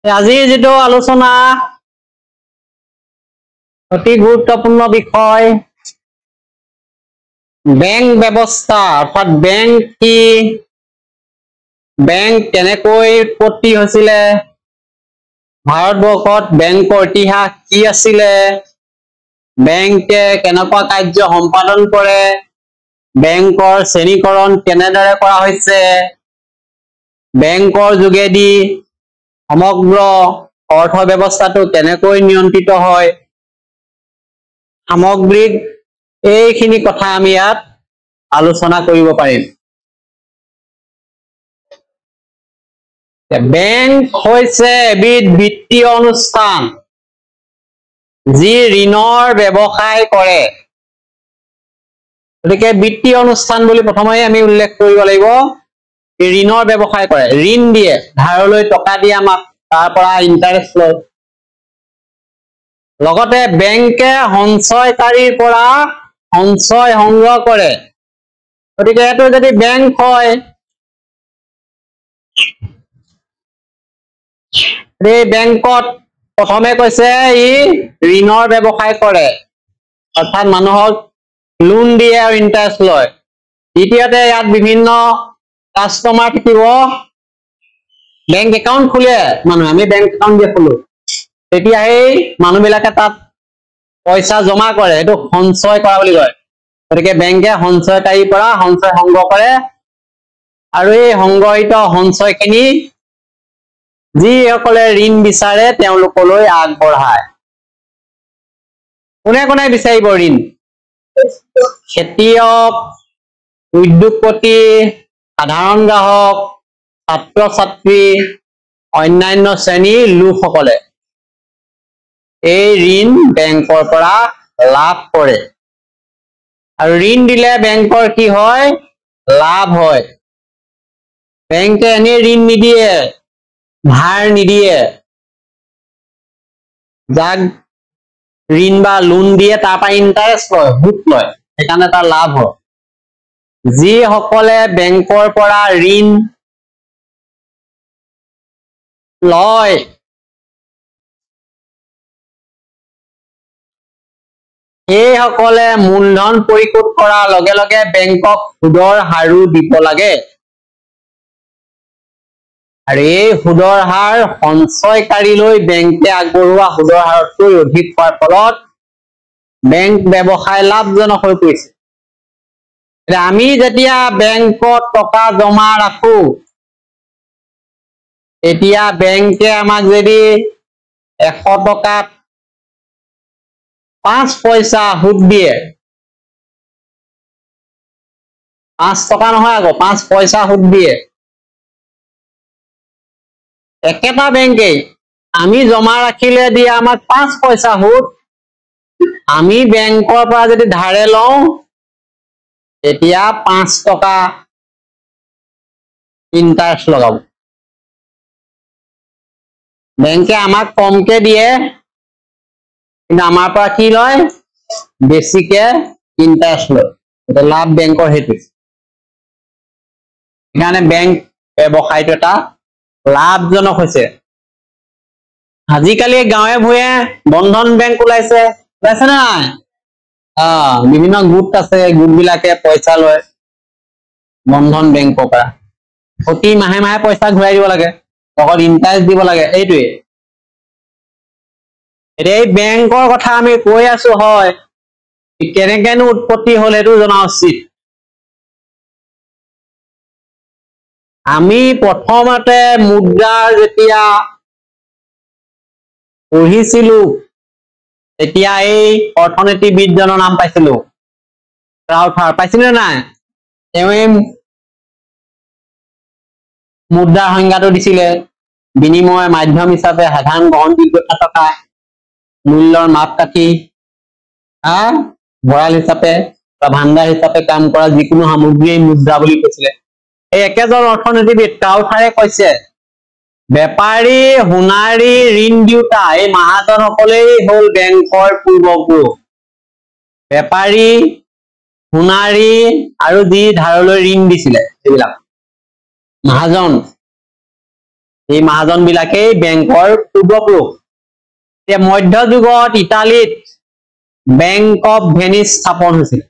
আজিৰ যেটো আলোচনা অতি গুৰুত্বপূৰ্ণ বিষয় বেংক ব্যৱস্থা অৰ্থাৎ বেংক কি বেংক কেনেকৈ উৎপত্তি হৈছিলে ভাৰতবৰ্ষত বেংকৰ ইতিহাস কি আছিলে বেংকে কেনেকুৱা কাৰ্য সম্পাদন কৰে বেংকৰ শ্ৰেণীকৰণ কেনেদৰে কৰা হৈছে বেংকৰ যোগেদি সমগ্ৰ অৰ্থ ব্যৱস্থাটো কেনেকৈ নিয়ন্ত্ৰিত হয় সামগ্ৰিক এইখিনি কথা আমি ইয়াত আলোচনা কৰিব পাৰিম বেংক হৈছে এবিধ বিত্তীয় অনুষ্ঠান যি ঋণৰ ব্যৱসায় কৰে গতিকে বিত্তীয় অনুষ্ঠান বুলি প্ৰথমে আমি উল্লেখ কৰিব লাগিব ঋণৰ ব্যৱসায় কৰে ঋণ দিয়ে ধাৰলৈ টকা দিয়ে আমাক তাৰ পৰা ইন্টাৰেষ্ট লয় লগতে বেংকে সঞ্চয়কাৰীৰ পৰা সঞ্চয় সংগ্ৰহ কৰে গতিকে এটো যদি বেংক হয় এই বেংকত প্ৰথমে কৈছে ই ঋণৰ ব্যৱসায় কৰে অৰ্থাৎ মানুহক লোন দিয়ে আৰু ইন্টাৰেষ্ট লয় দ্বিতীয়তে ইয়াত বিভিন্ন কাস্টমাৰ থাকিব বেংক একাউন্ট খুলে মানুহ আমি বেংক একাউন্ট দিয়ে খুলো তেতিয়া এই মানুহবিলাকে তাত পইচা জমা কৰে এটো সঞ্চয় কৰা বুলি কয় গতিকে বেংকে সঞ্চয়কাৰীৰ পৰা সঞ্চয় সংগ্ৰহ কৰে আৰু এই সংগ্ৰহিত সঞ্চয়খিনি যিসকলে ঋণ বিচাৰে তেওঁলোকলৈ আগবঢ়ায় কোনে কোনে বিচাৰিব ঋণ খেতিয়ক উদ্যোগপতি সাধাৰণ গ্ৰাহক ছাত্ৰ ছাত্ৰী অন্যান্য শ্ৰেণীৰ লোকসকলে এই ঋণ বেংকৰ পৰা লাভ কৰে আৰু ঋণ দিলে বেংকৰ কি হয় লাভ হয় বেংকে এনে ঋণ নিদিয়ে ধাৰ নিদিয়ে যাক ঋণ বা লোন দিয়ে তাৰ পৰা ইন্টাৰেষ্ট লয় সুদ লয় সেইকাৰণে তাৰ লাভ হয় যিসকলে বেংকৰ পৰা ঋণ লয় সেইসকলে মূলধন পৰিশোধ কৰাৰ লগে লগে বেংকক সুদৰ হাৰো দিব লাগে আৰু এই সুদৰ হাৰ সঞ্চয়কাৰীলৈ বেংকে আগবঢ়োৱা সুদৰ হাৰতকৈ অধিক হোৱাৰ ফলত বেংক ব্যৱসায় লাভজনক হৈ পৰিছে আমি যেতিয়া বেংকত টকা জমা ৰাখো এতিয়া বেংকে আমাক যদি 100 টকাত 5 পইচা সুদ দিয়ে 5 টকা নহয় আকৌ 5 পইচা সুদ দিয়ে একেটা বেংকে আমি জমা ৰাখিলে দিয়ে আমাক 5 পইচা সুদ আমি বেংকৰ পৰা যদি ধাৰে লওঁ এতিয়া 5 টকা ইন্টাৰেষ্ট লগাব বেংকে আমাক কমকে দিয়ে কিন্তু আমাৰ পৰা কি লয় বেছিকে ইন্টাৰেষ্ট লয় এটা লাভ বেংকৰ হেতু মানে বেংক ব্যৱসায়টো এটা লাভজনক হৈছে আজিকালি গাঁৱে ভূঞে বন্ধন বেংক ওলাইছে না নাই বিভিন্ন গোট আছে গোটবিলাকে পইচা লয় বন্ধন বেংকৰ পৰা প্ৰতি মাহে মাহে পইচা ঘূৰাই দিব লাগে লগত ইন্টাৰেষ্ট দিব লাগে এইটোৱে এই বেংকৰ কথা আমি কৈ আছো হয় কেনেকেনো উৎপত্তি হল এটো জনা উচিত আমি প্ৰথমতে মুদ্ৰাৰ যেতিয়া পঢ়িছিলো এতিয়া এই অৰ্থনীতিবিদজনৰ নাম পাইছিলো ৰাউথাৰ পাইছিলে নাই তেওঁ মুদ্ৰাৰ সংজ্ঞাটো দিছিলে বিনিময় মাধ্যম হিচাপে সাধাৰণ গ্ৰহণযোগ্যতা টকা মূল্যৰ মাপকাঠি ভঁৰাল হিচাপে বা ভাণ্ডাৰ হিচাপে কাম কৰা যিকোনো সামগ্ৰী মুদ্ৰা বুলি কৈছিলে এই একেজন অৰ্থনীতিবিদ ৰাউথাৰে কৈছে বেপাৰী হুনাৰী ঋণ দিওতা এই মহাজনসকলেই হল বেংকৰ পূৰ্বপুৰুষ বেপাৰী হুনাৰী আৰু যি ধাৰলৈ ঋণ দিছিলে এইবিলাক মহাজন এই মহাজন বিলাকেই বেংকৰ পূৰ্বপুৰুষ এতিয়া মধ্যযুগত ইটালীত বেংক অফ ভেনিস স্থাপন হৈছিল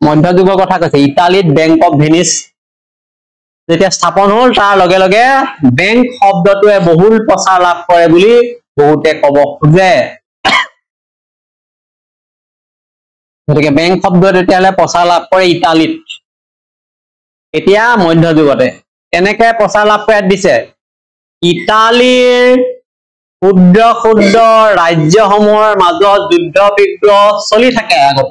মধ্যযুগৰ কথা কৈছে ইটালীত বেংক অফ ভেনিস যেতিয়া স্থাপন হ'ল তাৰ লগে লগে বেংক শব্দটোৱে বহুল প্ৰচাৰ লাভ কৰে বুলি বহুতে ক'ব খোজে গতিকে বেংক শব্দটো তেতিয়ালে প্ৰচাৰ লাভ কৰে ইটালীত এতিয়া মধ্যযুগতে এনেকে প্ৰচাৰ লাভ কৰাত দিছে ইটালীৰ ক্ষুদ্ৰ ক্ষুদ্ৰ ৰাজ্যসমূহৰ মাজত যুদ্ধ বিগ্ৰহ চলি থাকে আগত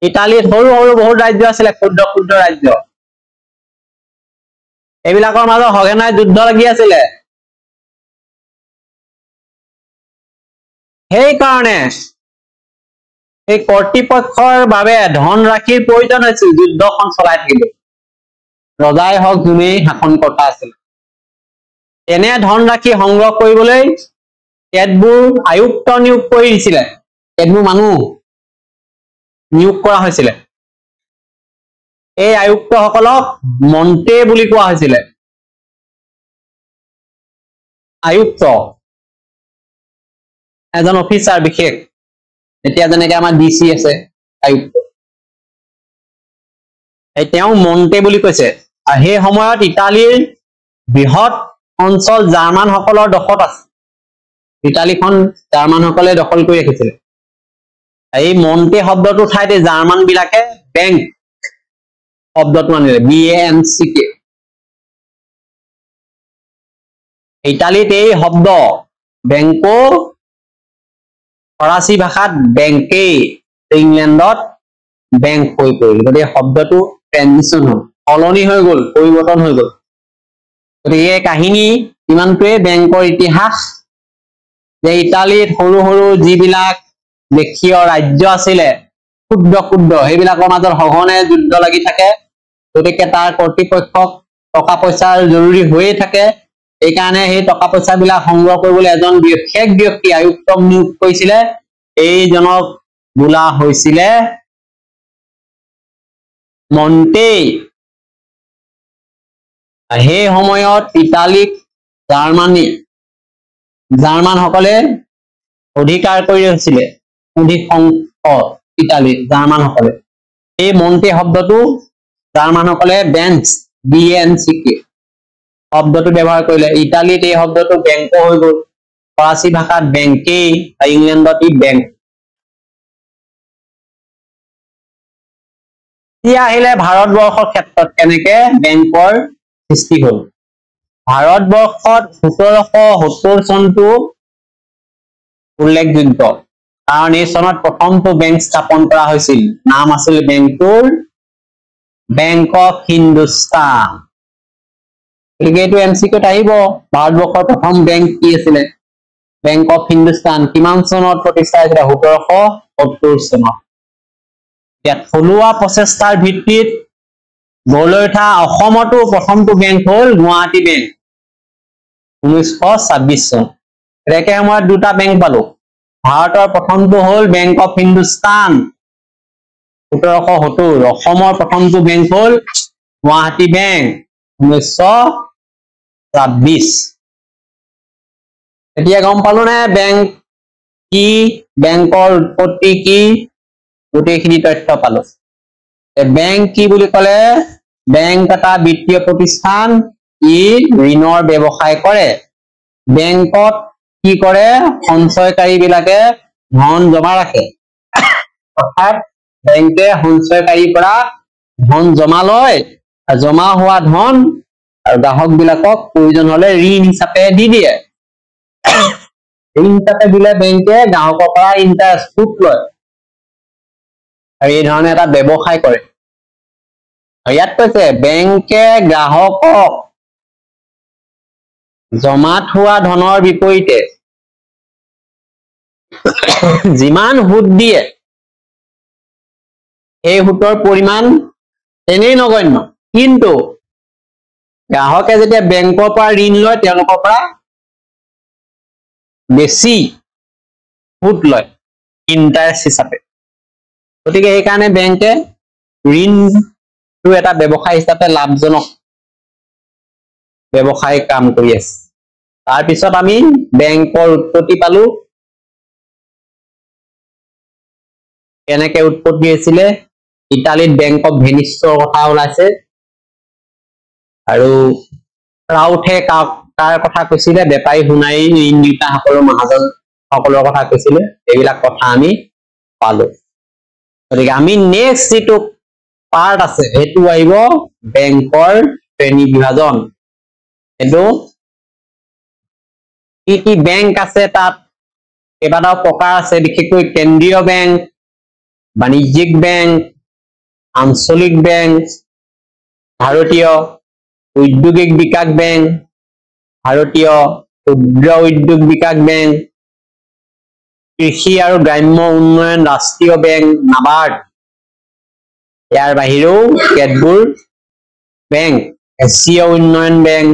ইটালীত সৰু সৰু বহুত ৰাজ্য আছিলে ক্ষুদ্ৰ ক্ষুদ্ৰ ৰাজ্য এইবিলাকৰ মাজত সঘনাই যুদ্ধ লাগি আছিলে সেইকাৰণে এই কৰ্তৃপক্ষৰ বাবে ধনৰাশিৰ প্ৰয়োজন হৈছিল যুদ্ধখন চলাই থাকিব ৰজাই হওক যোনেই শাসনকৰ্তা আছিল এনে ধনৰাশি সংগ্ৰহ কৰিবলৈ কেতবোৰ আয়ুক্ত নিয়োগ কৰি দিছিলে কেতবোৰ মানুহ নিয়োগ কৰা হৈছিলে এই আয়ুক্তসকলক মন্ত্ৰী বুলি কোৱা হৈছিলে আয়ুক্ত এজন অফিচাৰ বিশেষ এতিয়া যেনেকৈ আমাৰ ডিসি আছে আয়ুক্ত এই তেওঁ মন্ত্ৰী বুলি কৈছে আৰু সেই সময়ত ইটালীৰ বৃহৎ অঞ্চল জাৰ্মান সকলৰ দখলত আছে ইটালীখন জাৰ্মান সকলে দখল কৰি ৰাখিছিল এই মন্ত্ৰী শব্দটো ঠাইতে জাৰ্মান বিলাকে বেংক শব্দটো আনিলে BANCK ইটালীত এই শব্দ বেংকো ফৰাসী ভাষাত বেংকে ইংলেণ্ডত বেংক হৈ পৰিল গতিকে শব্দটো ট্ৰানজিশন হ'ল সলনি হৈ গ'ল পৰিৱৰ্তন হৈ গ'ল গতিকে এই কাহিনী ইমানটোৱে বেংকৰ ইতিহাস যে ইটালীত সৰু সৰু যিবিলাক দেশীয় ৰাজ্য আছিলে ক্ষুদ্ৰ ক্ষুদ্ৰ সেইবিলাকৰ মাজত সঘনে যুদ্ধ লাগি থাকে গতিকে তাৰ কৰ্তৃপক্ষক টকা পইচাৰ জৰুৰী হৈয়ে থাকে এইকাৰণে সেই টকা পইচাবিলাক সংগ্ৰহ কৰিবলৈ এজন বিশেষ ব্যক্তি আয়ুক্তক নিয়োগ কৰিছিলে এইজনক বোলা হৈছিলে মন্ত্ৰী সেই সময়ত ইটালীক জাৰ্মান সকলে অধিকাৰ কৰি ৰাখিছিলে অধিক সংখ্যক ইটালীত জাৰ্মান সকলে এই মন্ত্ৰী শব্দটো জাৰ্মান সকলে বেঞ্চ BANCK শব্দটো ব্যৱহাৰ কৰিলে ইটালীত এই শব্দটো বেংক হৈ গ'ল ফৰাসী ভাষাত বেংকে আৰু ইংলেণ্ডত ই বেংক এতিয়া আহিলে ভাৰতবৰ্ষৰ ক্ষেত্ৰত কেনেকে বেংকৰ সৃষ্টি হ'ল ভাৰতবৰ্ষত 1770 চনটো উল্লেখযোগ্য কাৰণ এই চনত প্ৰথমটো বেংক স্থাপন কৰা হৈছিল নাম আছিল বেংকটোৰ বেংক অফ হিন্দুস্তান এইটো MCQত আহিব ভাৰতবৰ্ষৰ প্ৰথম বেংক কি আছিল বেংক অফ হিন্দুস্তান কিমান চনত প্ৰতিষ্ঠা হৈছিল 1770 চনত ইয়াত থলুৱা প্ৰচেষ্টাৰ ভিত্তিত গঢ়লৈ উঠা অসমতো প্ৰথমটো বেংক হ'ল গুৱাহাটী বেংক 1926 চন একে সময়ত দুটা বেংক পালো ভাৰতৰ প্ৰথমটো হ'ল বেংক অফ হিন্দুস্তান 1770 অসমৰ প্ৰথমটো বেংক হ'ল গুৱাহাটী বেংক 1926 এতিয়া গম পালো নে বেংক কি বেংকৰ উৎপত্তি কি গোটেইখিনি তথ্য পালো বেংক কি বুলি ক'লে বেংক এটা বিত্তীয় প্ৰতিষ্ঠান ই ঋণৰ ব্যৱসায় কৰে বেংকত কি কৰে সঞ্চয়কাৰী বিলাকে ধন জমা ৰাখে অৰ্থাৎ বেংকে সঞ্চয়কাৰীৰ পৰা ধন জমা লয় জমা হোৱা ধন আৰু গ্ৰাহক বিলাকক প্ৰয়োজন হলে ঋণ হিচাপে দি দিয়ে ঋণ হিচাপে দিলে বেংকে গ্ৰাহকৰ পৰা ইন্টাৰেষ্ট সুদ লয় আৰু এই ধৰণে এটা ব্যৱসায় কৰে ইয়াত কৈছে বেংকে গ্ৰাহকক জমা থোৱা ধনৰ বিপৰীতে যিমান সুদ দিয়ে এই সুদৰ পৰিমাণ এনেই নগণ্য কিন্তু গ্ৰাহকে যেতিয়া বেংকৰ পৰা ঋণ লয় তেওঁলোকৰ পৰা বেছি সুদ লয় ইন্টাৰেষ্ট হিচাপে গতিকে এইকাৰণে বেংকে ঋণটো এটা ব্যৱসায় হিচাপে লাভজনক ব্যৱসায় কাম কৰি আছে তাৰ পিছত আমি বেংকৰ উৎপত্তি পালো কেনেকে উৎপত্তি হৈছিলে ইটালীত বেংক অফ ভেনিছৰ কথা ওলাইছে আৰু ৰাউথে কাৰ কথা কৈছিলে বেপাৰী সোণাৰী ঋণ দুটা সকলো মহাজন সকলৰ কথা কৈছিলে এইবিলাক কথা আমি পালো গতিকে আমি নেক্সট যেটো পাৰ্ট আছে হেতু আহিব বেংকৰ শ্ৰেণী বিভাজন এটো কি বেংক আছে তাত কেইবাটাও প্ৰকাৰ আছে বিশেষকৈ কেন্দ্ৰীয় বেংক বাণিজ্যিক বেংক আঞ্চলিক বেংক ভাৰতীয় উদ্যোগিক বিকাশ বেংক ভাৰতীয় ক্ষুদ্ৰ উদ্যোগ বিকাশ বেংক কৃষি আৰু গ্ৰাম্য উন্নয়ন ৰাষ্ট্ৰীয় বেংক নাবাৰ্ড ইয়াৰ বাহিৰেও কেতবোৰ বেংক এছিয় উন্নয়ন বেংক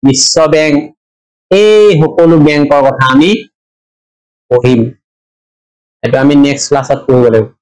বিশ্ব বেংক এই সকলো বেংকৰ কথা আমি পঢ়িম এটা আমি নেক্সট ক্লাছত পঢ়িব লাগিব